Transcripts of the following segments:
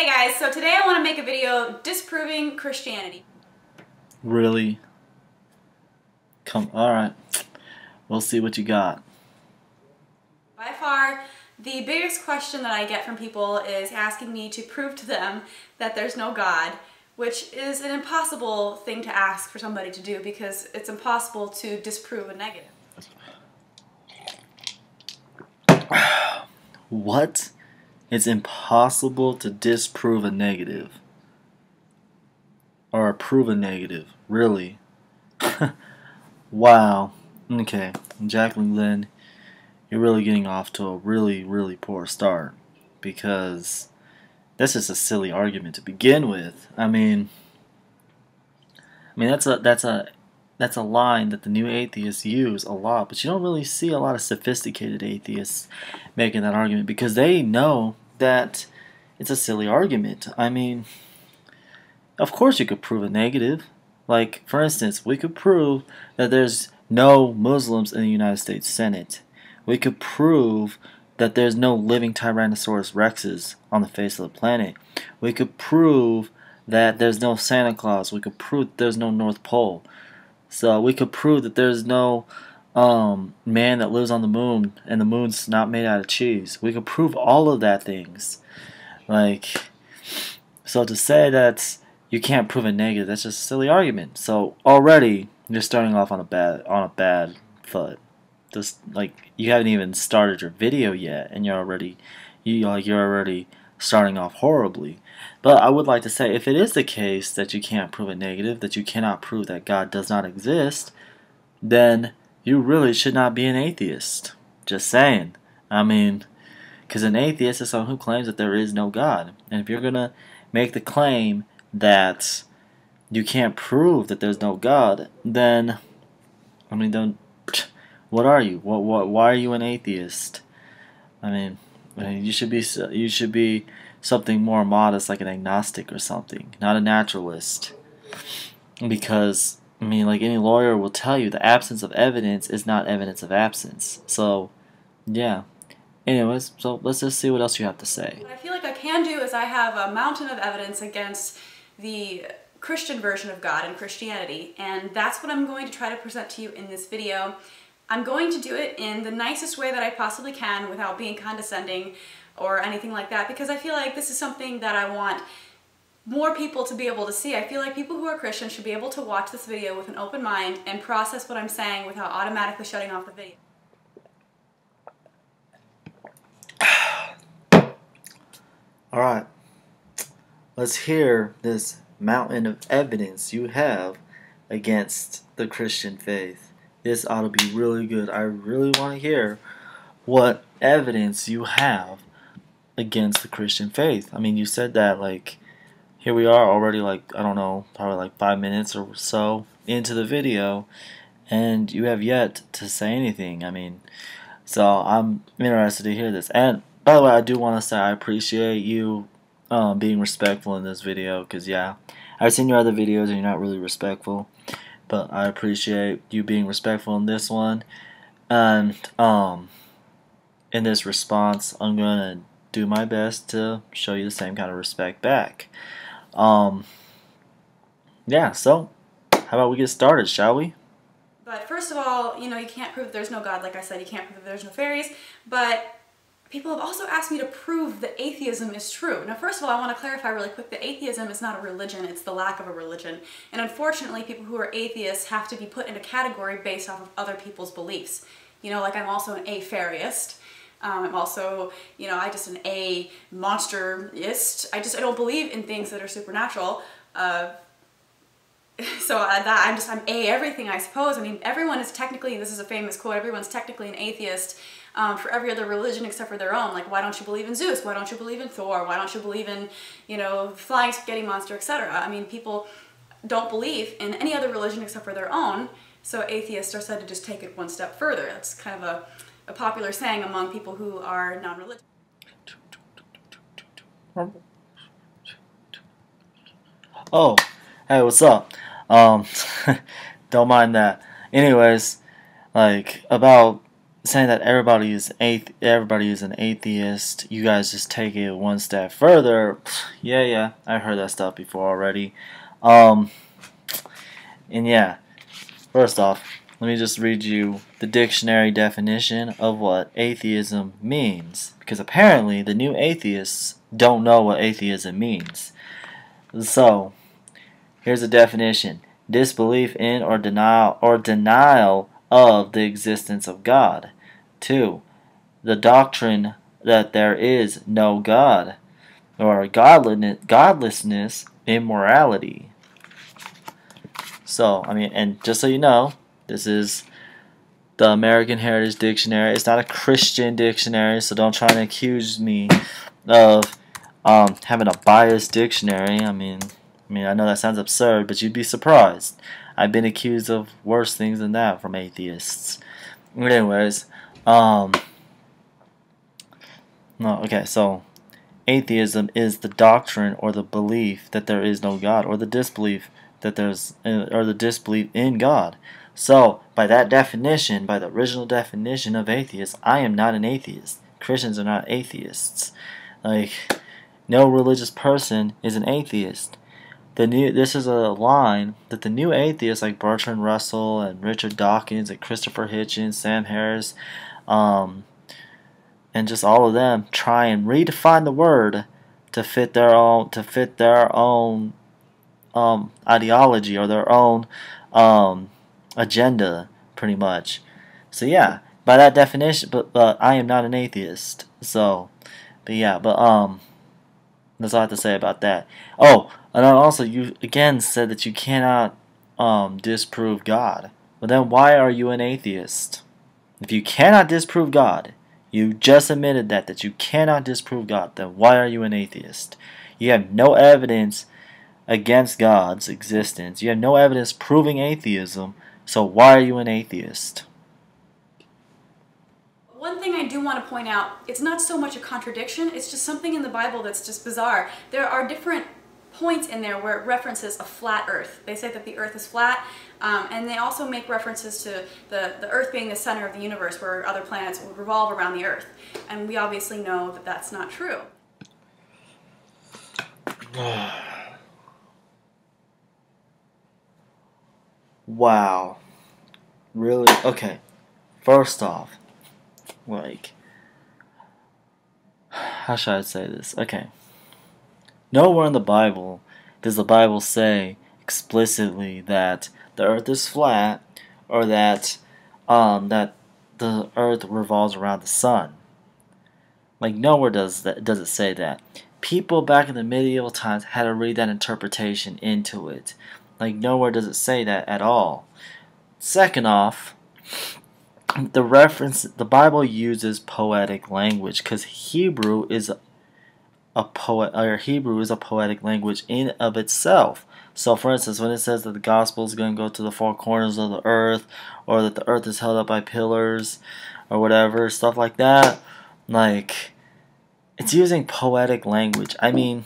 Hey guys, so today I want to make a video disproving Christianity. Really? Alright. We'll see what you got. By far, the biggest question that I get from people is asking me to prove to them that there's no God, which is an impossible thing to ask for somebody to do because it's impossible to disprove a negative. What? It's impossible to disprove a negative. Or prove a negative. Really? Wow. Okay. JaclynGlen, you're really getting off to a really poor start. Because that's just a silly argument to begin with. I mean that's a line that the new atheists use a lot, but you don't really see a lot of sophisticated atheists making that argument because they know that it's a silly argument. I mean, of course you could prove a negative. Like, for instance, we could prove that there's no Muslims in the United States Senate. We could prove that there's no living Tyrannosaurus Rexes on the face of the planet. We could prove that there's no Santa Claus. We could prove that there's no North Pole. So we could prove that there's no man that lives on the moon and the moon's not made out of cheese. We could prove all of that things. Like, so to say that you can't prove a negative, that's just a silly argument. So already you're starting off on a bad foot. Just like you haven't even started your video yet, and you're already starting off horribly. But I would like to say, if it is the case that you can't prove a negative, that you cannot prove that God does not exist, then you really should not be an atheist. Just saying. I mean, because an atheist is someone who claims that there is no God. And if you're going to make the claim that you can't prove that there's no God, then, I mean, what are you? Why are you an atheist? I mean, you should be something more modest, like an agnostic or something, not a naturalist. Because, I mean, like any lawyer will tell you, the absence of evidence is not evidence of absence. So, yeah. Anyways, so let's just see what else you have to say. What I feel like I can do is I have a mountain of evidence against the Christian version of God and Christianity, and that's what I'm going to try to present to you in this video. I'm going to do it in the nicest way that I possibly can without being condescending or anything like that, because I feel like this is something that I want more people to be able to see. I feel like people who are Christian should be able to watch this video with an open mind and process what I'm saying without automatically shutting off the video. Alright, let's hear this mountain of evidence you have against the Christian faith. This ought to be really good. I really want to hear what evidence you have against the Christian faith. I mean, you said that, like, here we are already, like, I don't know, probably like 5 minutes or so into the video, and you have yet to say anything. I mean, so I'm interested to hear this. And by the way, I do want to say I appreciate you being respectful in this video, because yeah, I've seen your other videos and you're not really respectful, but I appreciate you being respectful in this one. And in this response, I'm gonna do my best to show you the same kind of respect back. Yeah, so how about we get started, shall we? But first of all, you know, you can't prove that there's no God. Like I said, you can't prove that there's no fairies, but people have also asked me to prove that atheism is true. Now, first of all, I want to clarify really quick that atheism is not a religion, it's the lack of a religion. And unfortunately, people who are atheists have to be put in a category based off of other people's beliefs. You know, like I'm also an a-fairist. I'm also, you know, I'm just an a-monsterist. I don't believe in things that are supernatural. So I'm a everything, I suppose. I mean, everyone is technically, this is a famous quote, everyone's technically an atheist for every other religion except for their own. Like, why don't you believe in Zeus? Why don't you believe in Thor? Why don't you believe in, you know, flying spaghetti monster, etc.? I mean, people don't believe in any other religion except for their own, so atheists are said to just take it one step further. That's kind of a popular saying among people who are non-religious. Oh, hey, what's up? Don't mind that. Anyways, like, about saying that everybody is an atheist. You guys just take it one step further. Yeah, I heard that stuff before already. Um, and yeah, first off, let me just read you the dictionary definition of what atheism means, because apparently the new atheists don't know what atheism means. So, here's a definition: disbelief in or denial of the existence of God. 2. The doctrine that there is no God, or godlessness, immorality. So, I mean, and just so you know, this is the American Heritage Dictionary. It's not a Christian dictionary, so don't try to accuse me of having a biased dictionary. I mean, I know that sounds absurd, but you'd be surprised. I've been accused of worse things than that from atheists. Anyways, no, okay, so atheism is the doctrine or the belief that there is no God, or the disbelief that or the disbelief in God. So, by that definition, by the original definition of atheist, I am not an atheist. Christians are not atheists. Like, no religious person is an atheist. This is a line that the new atheists like Bertrand Russell and Richard Dawkins and Christopher Hitchens, Sam Harris, and just all of them try and redefine the word to fit their own ideology or their own agenda, pretty much. So yeah, by that definition, but I am not an atheist. So, but that's all I have to say about that. Oh, and then also you again said that you cannot disprove God. Well then, why are you an atheist? If you cannot disprove God, you just admitted that you cannot disprove God. Then why are you an atheist? You have no evidence against God's existence. You have no evidence proving atheism. So why are you an atheist? One thing I do want to point out, it's not so much a contradiction, it's just something in the Bible that's just bizarre. There are different points in there where it references a flat earth. They say that the earth is flat, and they also make references to the earth being the center of the universe, where other planets would revolve around the earth. And we obviously know that that's not true. Wow. Really? Okay. First off, like, how should I say this? Okay. Nowhere in the Bible does the Bible say explicitly that the earth is flat, or that that the earth revolves around the sun. Like, nowhere does it say that. People back in the medieval times had to read that interpretation into it. Like, nowhere does it say that at all. Second off, the Bible uses poetic language because Hebrew is a poetic language in of itself. So, for instance, when it says that the gospel is going to go to the four corners of the earth, or that the earth is held up by pillars, or whatever, stuff like that, like, it's using poetic language. I mean,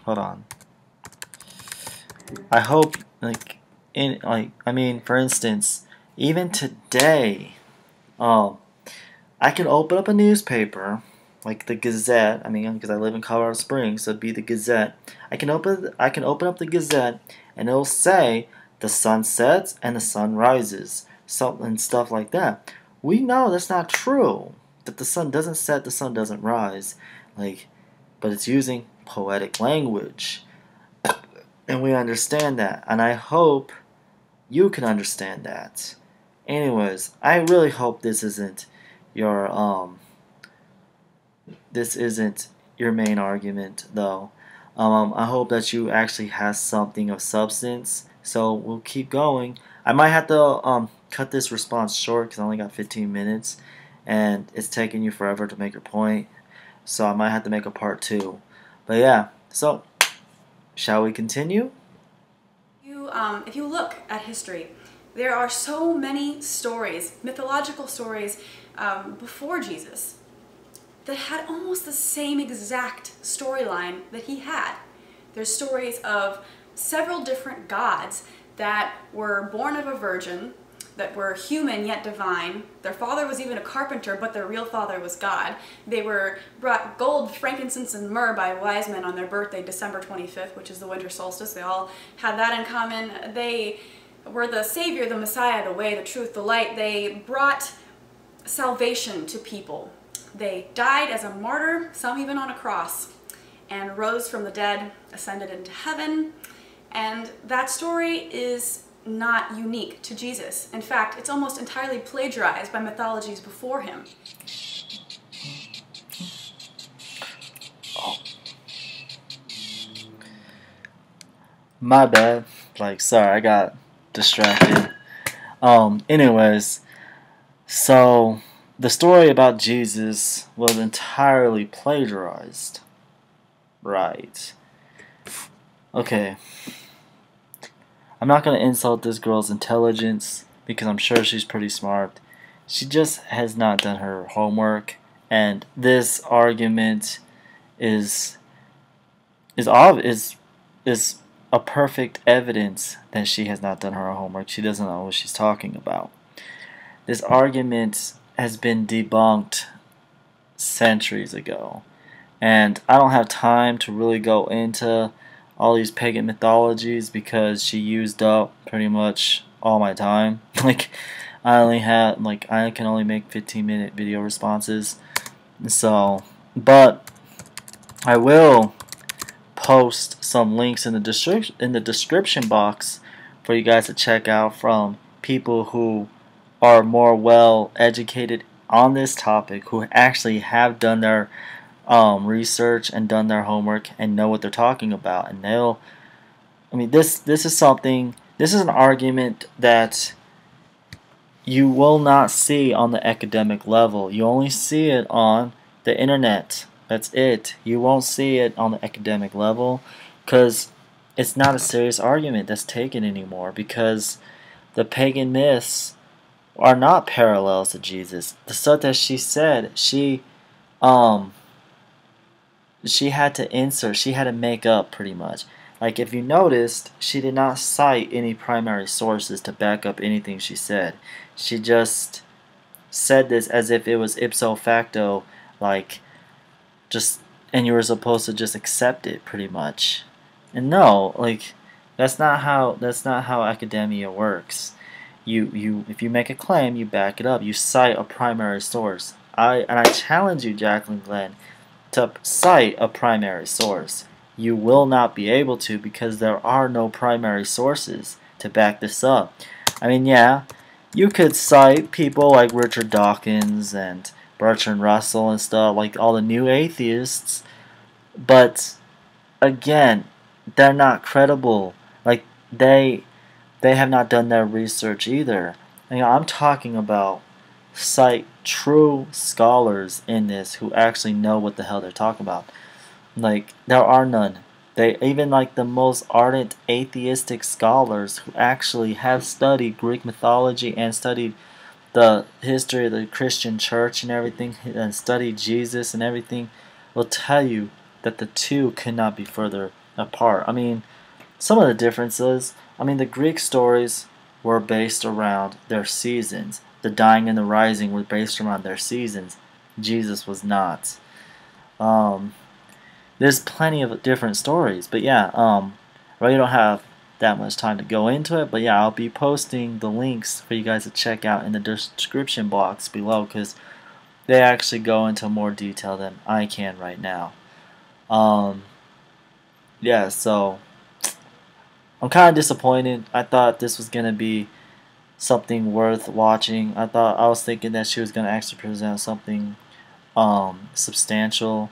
hold on. I hope, for instance, even today, I can open up a newspaper, like the Gazette. I mean, because I live in Colorado Springs, so it'd be the Gazette. I can open up the Gazette, and it'll say the sun sets and the sun rises, and stuff like that. We know that's not true. That the sun doesn't set, the sun doesn't rise, but it's using poetic language, and we understand that. And I hope you can understand that. Anyways, I really hope this isn't your main argument, though. I hope that you actually have something of substance. So we'll keep going. I might have to cut this response short because I only got 15 minutes, and it's taking you forever to make your point. So I might have to make a part 2. But yeah, so shall we continue? If you look at history, there are so many stories, mythological stories, before Jesus that had almost the same exact storyline that he had. There's stories of several different gods that were born of a virgin, that were human yet divine. Their father was even a carpenter, but their real father was God. They were brought gold, frankincense, and myrrh by wise men on their birthday, December 25th, which is the winter solstice. They all had that in common. They were the Savior, the Messiah, the way, the truth, the light. They brought salvation to people. They died as a martyr, some even on a cross, and rose from the dead, ascended into heaven. And that story is not unique to Jesus. In fact, it's almost entirely plagiarized by mythologies before him. Oh. My bad. Like, sorry, I got distracted. Anyways, so the story about Jesus was entirely plagiarized. Right. Okay. I'm not going to insult this girl's intelligence because I'm sure she's pretty smart. She just has not done her homework, and this argument is a perfect evidence that she has not done her homework. She doesn't know what she's talking about. This argument has been debunked centuries ago, and I don't have time to really go into all these pagan mythologies because she used up pretty much all my time. Like, I can only make 15-minute video responses. So, but I will post some links in the description box for you guys to check out from people who are more well educated on this topic, who actually have done their research and done their homework and know what they're talking about. And this is an argument that you will not see on the academic level. You only see it on the internet. That's it. You won't see it on the academic level because it's not a serious argument that's taken anymore, because the pagan myths are not parallels to Jesus. The stuff that she said, she had to insert, she had to make up pretty much. Like, if you noticed, she did not cite any primary sources to back up anything she said. She just said this as if it was ipso facto, like, and you were supposed to just accept it pretty much. And no, like, that's not how academia works. If you make a claim, you back it up. You cite a primary source. I challenge you, JaclynGlen, to cite a primary source. You will not be able to, because there are no primary sources to back this up. I mean, yeah, you could cite people like Richard Dawkins and Bertrand Russell and stuff, like all the new atheists, but again, they're not credible. Like, they have not done their research either. And, I'm talking about cite true scholars in this who actually know what the hell they're talking about. Like, there are none. Even like the most ardent atheistic scholars who actually have studied Greek mythology and studied the history of the Christian church and everything, and studied Jesus and everything, will tell you that the two could not be further apart. I mean, some of the differences, the Greek stories were based around their seasons. The dying and the rising were based around their seasons. Jesus was not. There's plenty of different stories, but yeah, I really don't have that much time to go into it, but yeah, I'll be posting the links for you guys to check out in the description box below, because they actually go into more detail than I can right now. Yeah, so I'm kind of disappointed. I thought this was gonna be something worth watching. I was thinking that she was gonna actually present something substantial,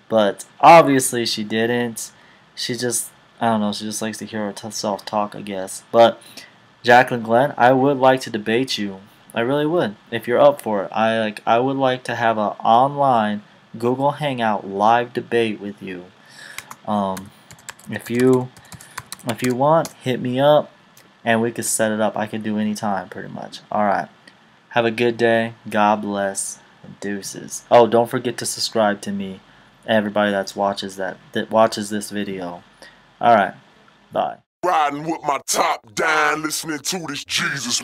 but obviously she didn't. She just, I don't know, she just likes to hear herself talk, I guess. But JaclynGlen, I would like to debate you. I really would, if you're up for it. I would like to have an online Google Hangout live debate with you. If you want, hit me up and we could set it up. I can do any time pretty much. Alright. Have a good day. God bless. And deuces. Oh, don't forget to subscribe to me. Everybody that watches this video. Alright. Bye. Riding with my top down, listening to this Jesus.